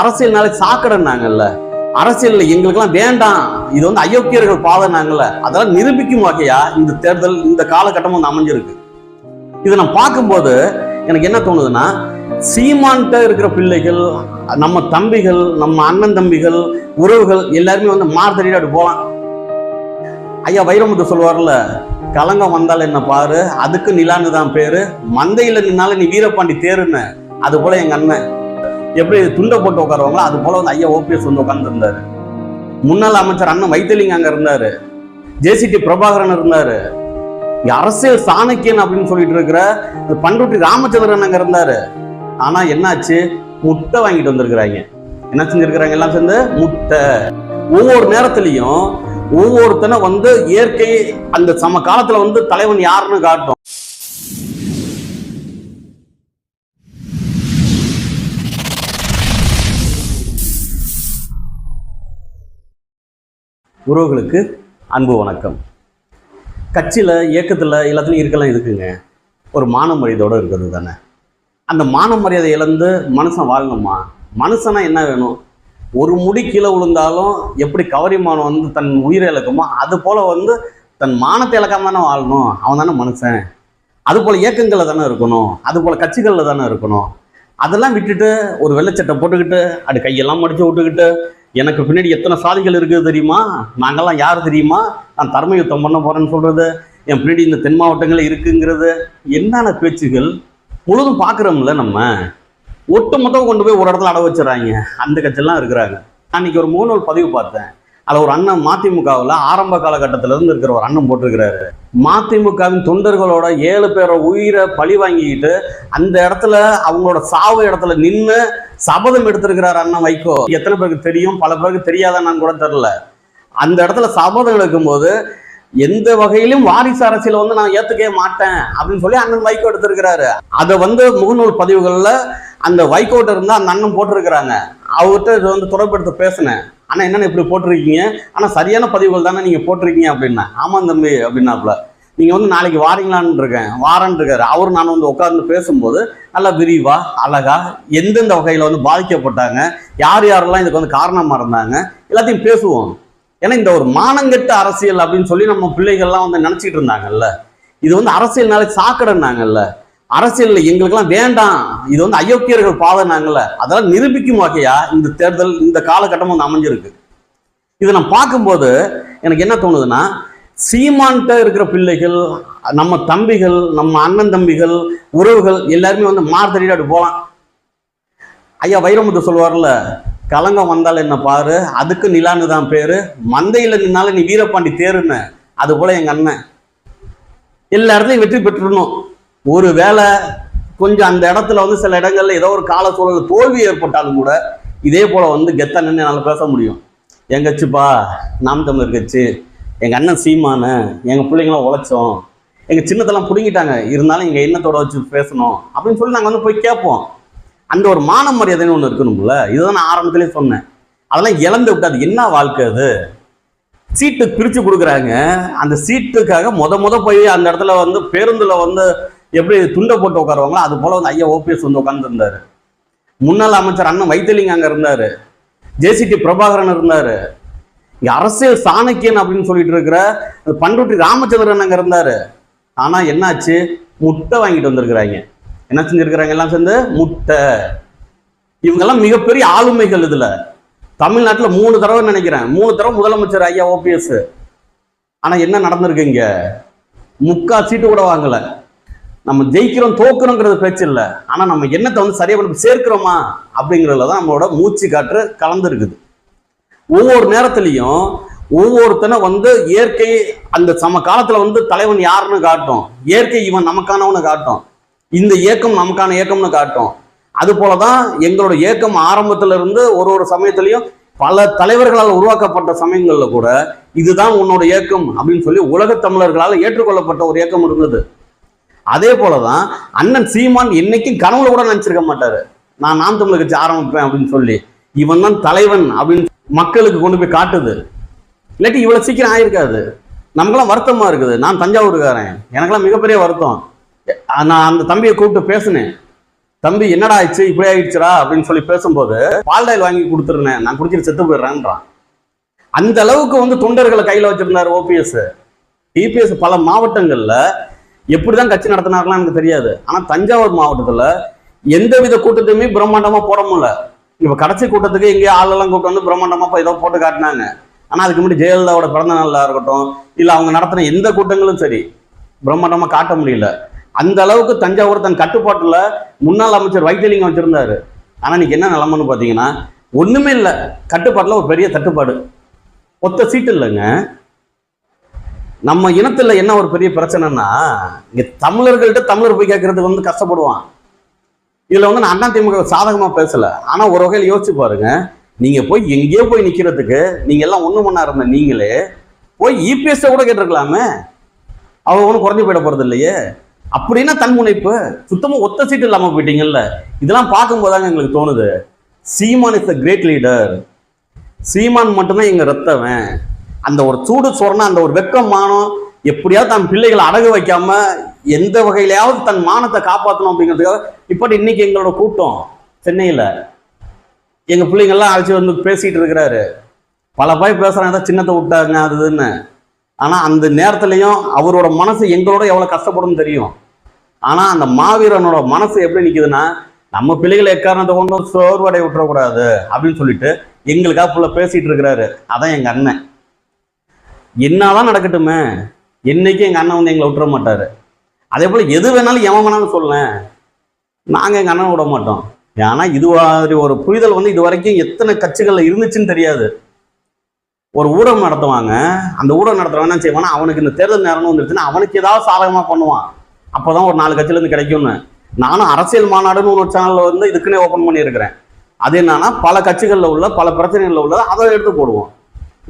அரசியல் நாளைக்கு சாக்கடைன்னாங்கல்ல, அரசியல் எங்களுக்கெல்லாம் வேண்டாம், இது வந்து அயோக்கியர்கள் பாதைனாங்கல்ல, அதெல்லாம் நிரூபிக்கும் வகையா இந்த தேர்தல் இந்த காலகட்டம் வந்து அமைஞ்சிருக்கு. இதை நான் பார்க்கும்போது எனக்கு என்ன தோணுதுன்னா, சீமான்கிட்ட இருக்கிற பிள்ளைகள், நம்ம தம்பிகள், நம்ம அண்ணன் தம்பிகள், உறவுகள் எல்லாருமே வந்து மார்த்தடிட்டு அப்படி போலாம். ஐயா வைரமுத்து சொல்லுவார்ல, களங்கம் வந்தால் என்ன பாரு, அதுக்கு நிலான்னு தான் பேரு, மந்தையில நின்னாலும் நீ வீரபாண்டி தேருன்னு. அது போல எங்க அண்ணன் எப்படி துண்டை போட்டு உட்காருவாங்களோ அது போல வந்து ஐயா ஓபிஎஸ் வந்து உட்கார்ந்து இருந்தாரு. முன்னாள் அமைச்சர் அண்ணன் வைத்திலிங்கம் அங்க இருந்தாரு, ஜேசிடி பிரபாகரன் இருந்தாரு, அரசியல் சாணக்கியன் அப்படின்னு சொல்லிட்டு இருக்கிற பண்ருட்டி ராமச்சந்திரன் அங்க இருந்தாரு. ஆனா என்னாச்சு, முட்டை வாங்கிட்டு வந்திருக்கிறாங்க. என்ன செஞ்சிருக்கிறாங்க எல்லாம் சேர்ந்து முட்டை. ஒவ்வொரு நேரத்திலையும் ஒவ்வொருத்தனை வந்து இயற்கை அந்த சம காலத்துல வந்து தலைவன் யாருன்னு காட்டும். உறவுகளுக்கு அன்பு வணக்கம். கட்சியில் இயக்கத்தில் எல்லாத்துலையும் இருக்கலாம் இருக்குங்க, ஒரு மான மரியாதையோடு இருக்கிறது தானே. அந்த மான மரியாதை இழந்து மனுஷன் வாழணுமா? மனுஷனா என்ன வேணும்? ஒரு முடி கீழே விழுந்தாலும் எப்படி கவரிமானம் வந்து தன் உயிரை இழக்குமோ அது போல் வந்து தன் மானத்தை இழக்காம தானே வாழணும். அவன் தானே மனுஷன். அதுபோல் இயக்கங்களில் தானே இருக்கணும், அதுபோல் கட்சிகளில் தானே இருக்கணும். அதெல்லாம் விட்டுட்டு ஒரு வெள்ளைச்சட்டை போட்டுக்கிட்டு அப்படி கையெல்லாம் மடித்து விட்டுக்கிட்டு எனக்கு பின்னாடி எத்தனை சாதிகள் இருக்குது தெரியுமா, நாங்கள்லாம் யார் தெரியுமா, நான் தர்ம யுத்தம் பண்ண போகிறேன்னு சொல்கிறது, என் பின்னாடி இந்த தென் மாவட்டங்கள் இருக்குங்கிறது என்னென்ன பேச்சுகள் முழுதும் பார்க்குறோம்ல. நம்ம ஒட்டு மொத்தம் கொண்டு போய் ஒரு இடத்துல அட வச்சுறாங்க. அந்த கட்சியெல்லாம் இருக்கிறாங்க. அன்றைக்கி ஒரு முகநூல் பதிவு பார்த்தேன். அதில் ஒரு அண்ணன் மதிமுகவில் ஆரம்ப காலகட்டத்திலேருந்து இருக்கிற ஒரு அண்ணன் போட்டிருக்கிறாரு, மதிமுகவின் தொண்டர்களோட 7 பேரை உயிரை பழி வாங்கிக்கிட்டு அந்த இடத்துல அவங்களோட சாவு இடத்துல நின்று சபதம் எடுத்திருக்கிறார் அண்ணன் வைகோ. எத்தனை பேருக்கு தெரியும், பல பேருக்கு தெரியாதான்னு கூட தெரியல. அந்த இடத்துல சபதம் எடுக்கும்போது எந்த வகையிலும் வாரிசு அரசியல வந்து நான் ஏத்துக்கவே மாட்டேன் அப்படின்னு சொல்லி அண்ணன் வைகோ எடுத்திருக்கிறாரு. அதை வந்து முகநூல் பதிவுகள்ல அந்த வைகோட்ட இருந்தா அந்த அண்ணன் போட்டிருக்கிறாங்க. அவர்கிட்ட இது வந்து தொடர்பெடுத்து பேசினேன், ஆனா என்னென்ன இப்படி போட்டிருக்கீங்க, ஆனா சரியான பதிவுகள் தானே நீங்க போட்டிருக்கீங்க அப்படின்னா. ஆமாம் தம்பி அப்படின்னாப்புல, நீங்க வந்து நாளைக்கு வாரீங்களான்னு இருக்கேன், வாரன்னு இருக்காரு. அவரு நான் வந்து உட்கார்ந்து பேசும்போது நல்லா விரிவா அழகா எந்தெந்த வகையில வந்து பாதிக்கப்பட்டாங்க, யார் யாரெல்லாம் இதுக்கு வந்து காரணமா இருந்தாங்க எல்லாத்தையும் பேசுவோம். ஏன்னா இந்த ஒரு மானங்கெட்ட அரசியல் அப்படின்னு சொல்லி நம்ம பிள்ளைகள்லாம் வந்து நினைச்சிட்டு இருந்தாங்கல்ல, இது வந்து அரசியல் நாளைக்கு சாக்கடைன்னாங்கல்ல, அரசியல் எங்களுக்கெல்லாம் வேண்டாம், இது வந்து அயோக்கியர்கள் பாதைனாங்கல்ல, அதெல்லாம் நிரூபிக்கும் வகையா இந்த தேர்தல் இந்த காலகட்டம் வந்து அமைஞ்சிருக்கு. இதை நான் பார்க்கும்போது எனக்கு என்ன தோணுதுன்னா, சீமான்கிட்ட இருக்கிற பிள்ளைகள், நம்ம தம்பிகள், நம்ம அண்ணன் தம்பிகள், உறவுகள் எல்லாருமே வந்து மார்த்தடிட்டு அப்படி போலாம். ஐயா வைரமுத்து சொல்லுவார்ல, களங்கம் வந்தால் என்ன பாரு, அதுக்கு நிலான்னு தான் பேரு, மந்தையில நின்னாலும் நீ வீரபாண்டி தேருன்னு. அது போல எங்க அண்ணன் எல்லா இடத்துலையும் வெற்றி பெற்றுடணும். ஒரு வேளை கொஞ்சம் அந்த இடத்துல வந்து சில இடங்கள்ல ஏதோ ஒரு கால சூழல் தோல்வி ஏற்பட்டாலும் கூட இதே போல வந்து கெத்தா நின்று என்னால் பேச முடியும். என் கட்சிப்பா நாம் தமிழர் கட்சி, எங்கள் அண்ணன் சீமானு, எங்கள் பிள்ளைங்களாம் உழைச்சோம், எங்கள் சின்னத்தெல்லாம் பிடுங்கிட்டாங்க, இருந்தாலும் எங்கள் எண்ணத்தோட வச்சு பேசணும் அப்படின்னு சொல்லி நாங்கள் வந்து போய் கேட்போம். அந்த ஒரு மான மரியாதைன்னு ஒன்று இருக்கணும்ல. இதுதான் நான் ஆரம்பத்திலே சொன்னேன். அதெல்லாம் இழந்து விட்டு அது என்ன வாழ்க்கை? அது சீட்டு பிரித்து கொடுக்குறாங்க. அந்த சீட்டுக்காக முத போய் அந்த இடத்துல வந்து பேருந்துல வந்து எப்படி துண்டை போட்டு உட்காருவாங்களோ அது போல வந்து ஐயா ஓபிஎஸ் வந்து உட்கார்ந்துருந்தாரு. முன்னாள் அமைச்சர் அண்ணன் வைத்திலிங்கம் அங்க இருந்தாரு, ஜேசிடி பிரபாகரன் இருந்தாரு, அரசியல் சாணக்கியன் அப்படின்னு சொல்லிட்டு இருக்கிற பண்ருட்டி ராமச்சந்திரன் அங்க இருந்தாரு. ஆனா என்னாச்சு, முட்டை வாங்கிட்டு வந்திருக்கிறாங்க. என்ன செஞ்சிருக்கிறாங்க எல்லாம் சேர்ந்து முட்டை. இவங்கெல்லாம் மிகப்பெரிய ஆளுமைகள். இதுல தமிழ்நாட்டில் 3 தடவை நினைக்கிறேன், 3 தடவை முதலமைச்சர் ஐயா ஓபிஎஸ். ஆனா என்ன நடந்திருக்கு, இங்க 3/4 சீட்டு கூட வாங்கல. நம்ம ஜெயிக்கிறோம் தோக்குறோங்கிறது பேச்சு இல்லை, ஆனா நம்ம எண்ணத்தை வந்து சரியா பண்ணி சேர்க்கிறோமா அப்படிங்கிறதுல தான் நம்மளோட மூச்சு காற்று கலந்து இருக்குது. ஒவ்வொரு நேரத்திலையும் ஒவ்வொருத்தனை வந்து இயற்கை அந்த சம காலத்துல வந்து தலைவன் யாருன்னு காட்டும், இயற்கை இவன் நமக்கானவனு காட்டும், இந்த இயக்கம் நமக்கான இயக்கம்னு காட்டும். அது போலதான் எங்களோட இயக்கம் ஆரம்பத்துல இருந்து ஒரு சமயத்திலையும் பல தலைவர்களால் உருவாக்கப்பட்ட சமயங்கள்ல கூட இதுதான் உன்னோட இயக்கம் அப்படின்னு சொல்லி உலக தமிழர்களால் ஏற்றுக்கொள்ளப்பட்ட ஒரு இயக்கம் இருந்தது. அதே போலதான் அண்ணன் சீமான் என்னைக்கும் கனவுல கூட நினைச்சிருக்க மாட்டாரு, நான் நாம் தமிழர் கட்சி ஆரம்பிப்பேன் அப்படின்னு சொல்லி. இவன் தான் தலைவன் அப்படின்னு மக்களுக்கு கொண்டு போய் காட்டுது. இல்லாட்டி இவ்வளவு சீக்கிரம் ஆயிருக்காது. நமக்கெல்லாம் வருத்தமா இருக்குது. நான் தஞ்சாவூருக்காரன், எனக்கெல்லாம் மிகப்பெரிய வருத்தம். நான் அந்த தம்பியை கூப்பிட்டு பேசினேன். தம்பி என்னடா ஆயிடுச்சு இப்படி ஆயிடுச்சுடா அப்படின்னு சொல்லி பேசும்போது பால்டாயில் வாங்கி கொடுத்துருந்தேன், நான் குடிச்சிட்டு செத்து போயிடுறேன்றான். அந்த அளவுக்கு வந்து தொண்டர்களை கையில வச்சிருந்தாரு ஓபிஎஸ். டிபிஎஸ் பல மாவட்டங்கள்ல எப்படிதான் கட்சி நடத்தினார்கள்லாம் எனக்கு தெரியாது. ஆனா தஞ்சாவூர் மாவட்டத்துல எந்தவித கூட்டத்தையுமே பிரம்மாண்டமா போட முடியல. இப்ப கடைசி கூட்டத்துக்கு எங்கேயோ ஆளெல்லாம் கூட்டம் வந்து பிரம்மாண்டமா ஏதோ போட்டு காட்டினாங்க. ஆனா அதுக்கு முன்னாடி ஜெயலலிதாவோட பிறந்த நாளா இருக்கட்டும், இல்ல அவங்க நடத்தின எந்த கூட்டங்களும் சரி பிரம்மாண்டமா காட்ட முடியல. அந்த அளவுக்கு தஞ்சாவூர் தன் கட்டுப்பாட்டுல முன்னாள் அமைச்சர் வைத்தியலிங்கம் வச்சிருந்தாரு. ஆனா இன்னைக்கு என்ன நிலைமைன்னு பாத்தீங்கன்னா ஒண்ணுமே இல்லை, கட்டுப்பாட்டுல ஒரு பெரிய தட்டுப்பாடு, ஒத்த சீட்டு இல்லைங்க. நம்ம இனத்துல என்ன ஒரு பெரிய பிரச்சனைன்னா, இங்க தமிழர்கள்ட்ட தமிழர் போய் கேட்கறதுக்கு வந்து கஷ்டப்படுவான். இதுல வந்து நான் அதிமுக சாதகமா பேசல, ஆனா ஒரு வகையில் யோசிச்சு பாருங்க, நீங்க போய் எங்கேயோ போய் நிக்கிறதுக்கு நீங்க எல்லாம் ஒண்ணு மண்ணா இருந்த நீங்களே போய் இபிஎஸ் கூட கேட்டிருக்கலாமே, அவங்க ஒன்றும் குறைஞ்சு போயிட போறது இல்லையே. அப்படின்னா தன்முனைப்பு, சுத்தமா ஒத்த சீட்டு இல்லாம போயிட்டீங்கல்ல. இதெல்லாம் பார்க்கும்போதாங்க எங்களுக்கு தோணுது, சீமான் இஸ் த கிரேட் லீடர். சீமான் மட்டும்தான் எங்க ரத்தவன். அந்த ஒரு சூடு சொரண, அந்த ஒரு வெக்கம் மானம், எப்படியாவது தன் பிள்ளைகளை அடகு வைக்காம எந்த வகையிலையாவது தன் மானத்தை காப்பாற்றணும் அப்படிங்கிறதுக்காக இப்படி இன்னைக்கு எங்களோட கூட்டம் சென்னையில எங்க பிள்ளைங்கள்லாம் அழைச்சி வந்து பேசிட்டு இருக்கிறாரு. பல பேர் பேசுறாங்க சின்னத்தை விட்டாங்க அதுன்னு. ஆனா அந்த நேரத்திலையும் அவரோட மனசு எங்களோட எவ்வளவு கஷ்டப்படும் தெரியும். ஆனா அந்த மாவீரனோட மனசு எப்படி நிக்குதுன்னா, நம்ம பிள்ளைகளை எக்காரணத்தை கொண்டு சோர்வடை விட்டுறக்கூடாது அப்படின்னு சொல்லிட்டு எங்களுக்காக ஃபுல்லா பேசிட்டு இருக்கிறாரு. அதான் எங்க அண்ணன். என்னதான் நடக்கட்டுமே, என்னைக்கும் எங்க அண்ணன் வந்து எங்களை விட்டுற மாட்டாரு. அதே போல எது வேணாலும் எவன் வேணாலும் சொல்லேன், நாங்க எங்க அண்ணன் விட மாட்டோம். ஏன்னா இது ஒரு புரிதல் வந்து இது வரைக்கும் எத்தனை கட்சிகள்ல இருந்துச்சுன்னு தெரியாது. ஒரு ஊடகம் நடத்துவாங்க, அந்த ஊடகம் நடத்துறவன் என்ன செய்வானா, அவனுக்கு இந்த தேர்தல் நேரம்னு வந்துருச்சுன்னா அவனுக்கு ஏதாவது சாதகமா பண்ணுவான், அப்பதான் ஒரு 4 கட்சியில இருந்து கிடைக்கும்னு. நானும் அரசியல் மாநாடுன்னு ஒரு சேனல்ல வந்து இதுக்குன்னே ஓப்பன் பண்ணியிருக்கிறேன். அது என்னன்னா, பல கட்சிகள்ல உள்ள பல பிரச்சனைகள்ல உள்ள அதை எடுத்து போடுவோம்.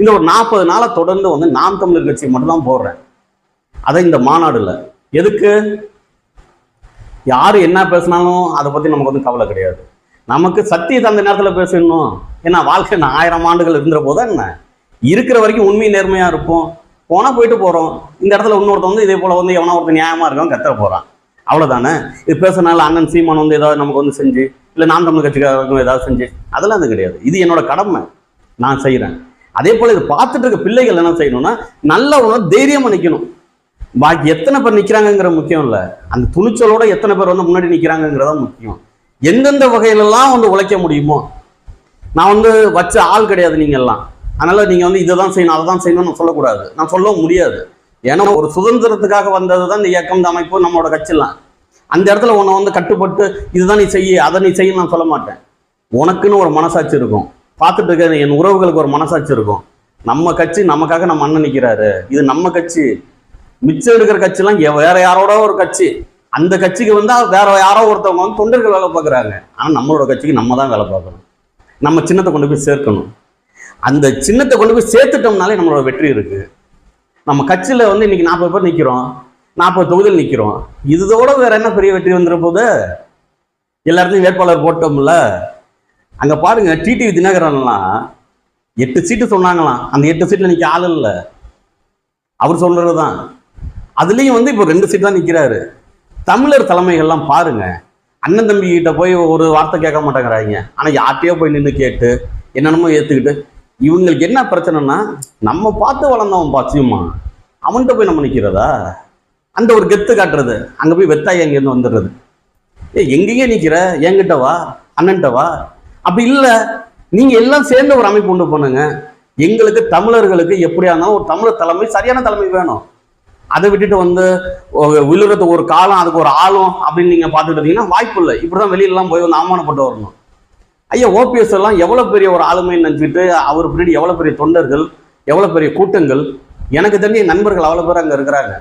இந்த ஒரு 40 நாளை தொடர்ந்து வந்து நாம் தமிழர் கட்சி மட்டும் தான் போடுறேன். அதை இந்த மாநாடுல எதுக்கு, யாரு என்ன பேசினாலும் அதை பத்தி நமக்கு வந்து கவலை கிடையாது. நமக்கு சத்தியத்தை அந்த நேரத்துல பேசணும். ஏன்னா வாழ்க்கை 1000 ஆண்டுகள் இருந்த போதா என்ன, இருக்கிற வரைக்கும் உண்மை நேர்மையா இருப்போம். போனா போயிட்டு போறோம். இந்த இடத்துல இன்னொருத்த வந்து இதே போல வந்து எவனா ஒருத்தர் நியாயமா இருக்கான் கத்த போறான், அவ்வளவுதானே. இது பேசுறதுனால அண்ணன் சீமான் வந்து ஏதாவது நமக்கு வந்து செஞ்சு, இல்ல நாம் தமிழ் கட்சிக்காரங்க ஏதாவது செஞ்சு, அதெல்லாம் அது கிடையாது. இது என்னோட கடமை, நான் செய்யறேன். அதே போல இது பார்த்துட்டு இருக்க பிள்ளைகள் என்ன செய்யணும்னா, நல்ல உணவு தைரியமா நிக்கணும். பாக்கி எத்தனை பேர் நிக்கிறாங்கிற முக்கியம் இல்ல, அந்த துணிச்சலோட எத்தனை பேர் வந்து முன்னாடி நிக்கிறாங்கிறதா முக்கியம். எந்தெந்த வகையிலெல்லாம் வந்து உழைக்க முடியுமோ, நான் வந்து வச்ச ஆள் கிடையாது நீங்க எல்லாம். அதனால நீங்க வந்து இதை தான் செய்யணும் அதை தான் செய்யணும்னு நான் சொல்லக்கூடாது, நான் சொல்லவும் முடியாது. ஏன்னா ஒரு சுதந்திரத்துக்காக வந்தது தான் இந்த இயக்கம், இந்த அமைப்பு, நம்மளோட கட்சியெல்லாம். அந்த இடத்துல உன்னை வந்து கட்டுப்பட்டு இதுதான் நீ செய்ய அதை நீ செய்ய நான் சொல்ல மாட்டேன். உனக்குன்னு ஒரு மனசாட்சி இருக்கும், பார்த்துட்டு இருக்க என் உறவுகளுக்கு ஒரு மனசாட்சி இருக்கும். நம்ம கட்சி நமக்காக நம்ம அண்ணன் நிற்கிறாரு, இது நம்ம கட்சி. மிச்சம் இருக்கிற கட்சிலாம் வேற யாரோட ஒரு கட்சி, அந்த கட்சிக்கு வந்து வேற யாரோ ஒருத்தவங்க வந்து தொண்டர்கள் வேலை பார்க்குறாங்க. ஆனால் நம்மளோட கட்சிக்கு நம்ம தான் வேலை பார்க்கணும், நம்ம சின்னத்தை கொண்டு போய் சேர்க்கணும். அந்த சின்னத்தை கொண்டு போய் சேர்த்துட்டோம்னாலே நம்மளோட வெற்றி இருக்கு. நம்ம கட்சியில வந்து இன்னைக்கு 40 பேர் நிற்கிறோம், 40 தொகுதியில் நிற்கிறோம். இதோட வேற என்ன பெரிய வெற்றி வந்துட போது, எல்லாத்தையும் வேட்பாளர் போட்டோம்ல. அங்க பாருங்க, டிடிவி தினகரன்லாம் 8 சீட்டு சொன்னாங்களாம், அந்த 8 சீட்ல நிக்க ஆள் இல்லை, அவர் சொல்றதுதான். அதுலயும் வந்து இப்போ 2 சீட் தான் நிக்கிறாரு. தமிழர் தலைமைகள்லாம் பாருங்க, அண்ணன் தம்பி கிட்ட போய் ஒரு வார்த்தை கேட்க மாட்டேங்கிறாங்க. ஆனா யார்கிட்டயோ போய் நின்று கேட்டு என்னென்னமோ ஏத்துக்கிட்டு, இவங்களுக்கு என்ன பிரச்சனைனா, நம்ம பார்த்து வளர்ந்தவன் பாச்சியமா அவன்கிட்ட போய் நம்ம நிக்கிறதா, அந்த ஒரு கெத்து காட்டுறது, அங்க போய் வெத்தாய் எங்கேருந்து வந்துடுறது. எங்கேயே நிக்கிற, என்கிட்ட வா, அண்ணன்ட்ட வா. அப்படி இல்லை, நீங்க எல்லாம் சேர்ந்து ஒரு அமைப்பு கொண்டு போனுங்க. எங்களுக்கு தமிழர்களுக்கு எப்படியா இருந்தாலும் ஒரு தமிழர் தலைமை, சரியான தலைமை வேணும். அதை விட்டுட்டு வந்து விழுறது ஒரு காலம், அதுக்கு ஒரு ஆளும் அப்படின்னு நீங்க பார்த்துட்டு இருந்தீங்கன்னா வாய்ப்பு இல்லை. இப்படிதான் வெளியிலலாம் போய் வந்து அவமானப்பட்டு வரணும். ஐயா ஓபிஎஸ் எல்லாம் எவ்வளவு பெரிய ஒரு ஆளுமைன்னு நினைச்சிட்டு, அவர் பின்னாடி எவ்வளவு பெரிய தொண்டர்கள், எவ்வளவு பெரிய கூட்டங்கள். எனக்கு தெரிஞ்ச நண்பர்கள் அவ்வளவு பேர் அங்க இருக்கிறாங்க.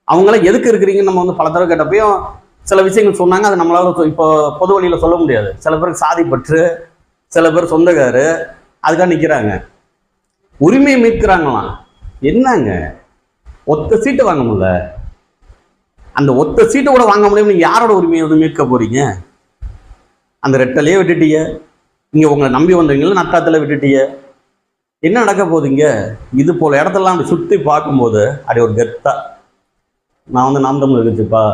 அவங்களாம் எதுக்கு இருக்கிறீங்கன்னு நம்ம வந்து பல தடவை கேட்டப்பையும் சில விஷயங்கள் சொன்னாங்க. அதை நம்மளால இப்போ பொது வழியில சொல்ல முடியாது. சில பேருக்கு சாதி பற்று, சில பேர் சொந்தக்காரு, அதுக்காக நிற்கிறாங்க, உரிமையை மீட்கிறாங்களாம். என்னங்க, ஒத்த சீட்டு வாங்க முடியல, அந்த ஒத்த சீட்டு கூட வாங்க முடியும், நீங்க யாரோட உரிமையை வந்து மீட்க போறீங்க? அந்த ரெட்டலையே விட்டுட்டீங்க, நீங்க உங்களை நம்பி வந்தவங்கள நட்டாத்துல விட்டுட்டீங்க. என்ன நடக்க போகுதுங்க? இது போல இடத்தெல்லாம் அப்படி சுற்றி பார்க்கும்போது அப்படி ஒரு கெத்தா, நான் வந்து நாம் தமிழர் கட்சிப்பா,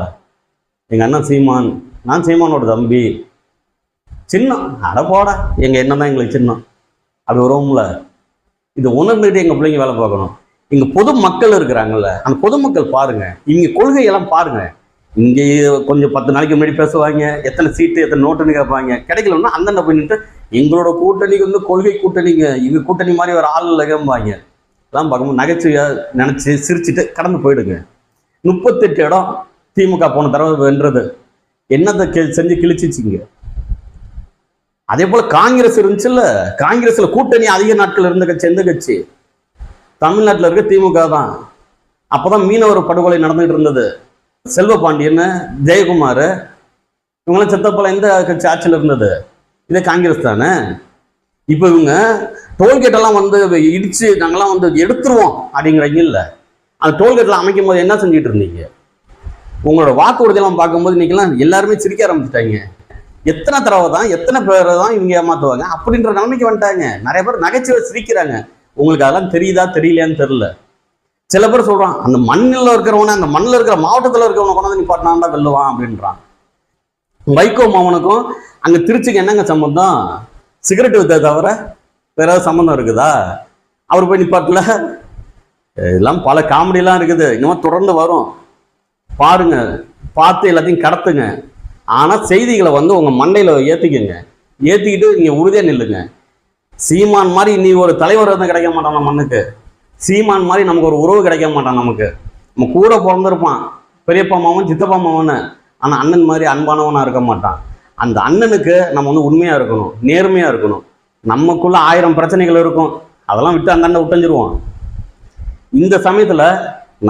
எங்க அண்ணன் சீமான் நான் சீமானோட தம்பி. சின்னம் அட போட, எங்கள் என்ன தான் எங்களுக்கு சின்னம் அப்படி வருவோம்ல. இது உணர்ந்துட்டு எங்கள் பிள்ளைங்க வேலை பார்க்கணும். இங்கே பொதுமக்கள் இருக்கிறாங்கல்ல, அந்த பொதுமக்கள் பாருங்கள், இங்கே கொள்கையெல்லாம் பாருங்கள். இங்கே கொஞ்சம் 10 நாளைக்கு முன்னாடி பேசுவாங்க, எத்தனை சீட்டு எத்தனை நோட்டுன்னு கேட்பாங்க. கிடைக்கலன்னா அந்தண்ட போயிட்டு எங்களோட கூட்டணிக்கு வந்து கொள்கை கூட்டணிங்க, இவங்க கூட்டணி மாதிரி ஒரு ஆள் கேட்பாங்க. எல்லாம் பார்க்கும்போது நகைச்சுவையாக நினச்சி சிரிச்சுட்டு கடந்து போயிடுங்க. 38 இடம் திமுக போன தடவை வென்றது, என்னத்தை செஞ்சு கிழிச்சிச்சிங்க. அதே போல காங்கிரஸ் இருந்துச்சுல்ல, காங்கிரஸ்ல கூட்டணி அதிக நாட்கள் இருந்த கட்சி எந்த கட்சி? தமிழ்நாட்டில் இருக்க திமுக தான். அப்போதான் மீனவர் படுகொலை நடந்துகிட்டு இருந்தது. செல்வ பாண்டியன், ஜெயக்குமார் இவங்களாம் செத்தப்போல எந்த கட்சி ஆட்சியில் இருந்தது? இதே காங்கிரஸ் தானே. இப்போ இவங்க டோல்கேட்டெல்லாம் வந்து இடிச்சு நாங்கெல்லாம் வந்து எடுத்துருவோம் அப்படிங்கிறீங்க. இல்லை, அந்த டோல்கேட்லாம் அமைக்கும் போது என்ன செஞ்சுட்டு இருந்தீங்க? உங்களோட வாக்குறுதியெல்லாம் பார்க்கும்போது இன்னைக்கெல்லாம் எல்லாருமே சிரிக்க ஆரம்பிச்சிட்டாங்க. எத்தனை தடவை தான், எத்தனை பேரை தான் இவங்க ஏமாத்துவாங்க அப்படின்ற நிலைமைக்கு வந்துட்டாங்க. நிறைய பேர் நகைச்சுவை சிரிக்கிறாங்க. உங்களுக்கு அதெல்லாம் தெரியுதா தெரியலையான்னு தெரியல. சில பேர் சொல்றான், அந்த மண்ணில் இருக்கிறவன, அந்த மண்ணில் இருக்கிற மாவட்டத்தில் இருக்கிறவனை கொண்டாந்து நிப்பாட்டினா வெல்லுவான் அப்படின்றான். வைகோ மாமனுக்கும் அங்கே திருச்சிக்கு என்னங்க சம்பந்தம்? சிகரெட் வித்த தவிர வேற ஏதாவது சம்பந்தம் இருக்குதா? அவர் போய் நிப்பாட்டல. இதெல்லாம் பல காமெடியெல்லாம் இருக்குது, இன்னும் தொடர்ந்து வரும். பாருங்க, பார்த்து எல்லாத்தையும் கடத்துங்க. ஆனால் செய்திகளை வந்து உங்கள் மண்டையில் ஏற்றிக்குங்க. ஏற்றிக்கிட்டு நீங்கள் உறுதியாக நில்லுங்க. சீமான் மாதிரி நீ ஒரு தலைவர் வந்து கிடைக்க மாட்டான் நம்ம மண்ணுக்கு. சீமான் மாதிரி நமக்கு ஒரு உறவு கிடைக்க மாட்டான். நமக்கு நம்ம கூட பிறந்திருப்பான், பெரியப்பா மாவன் சித்தப்பா மாவன். ஆனால் அண்ணன் மாதிரி அன்பானவனாக இருக்க மாட்டான். அந்த அண்ணனுக்கு நம்ம வந்து உண்மையாக இருக்கணும், நேர்மையாக இருக்கணும். நமக்குள்ள 1000 பிரச்சனைகள் இருக்கும், அதெல்லாம் விட்டு அந்த அண்ணன் விட்டஞ்சிருவோம். இந்த சமயத்தில்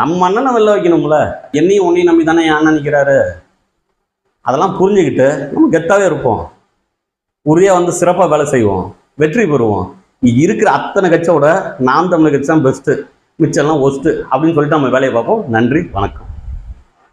நம்ம அண்ணனை வெளில வைக்கணும்ல. என்னையும் ஒன்னையும் நம்பி தானே என் அண்ணன் நிற்கிறாரு. அதெல்லாம் புரிஞ்சுக்கிட்டு நம்ம கெத்தாவே இருப்போம், உறுதியாக வந்து சிறப்பாக வேலை செய்வோம், வெற்றி பெறுவோம். இருக்கிற அத்தனை கட்சியோட நாம் தமிழர் கட்சி தான் பெஸ்ட்டு, மிச்சம்லாம் ஒஸ்ட்டு அப்படின்னு சொல்லிட்டு நம்ம வேலையை பார்ப்போம். நன்றி, வணக்கம்.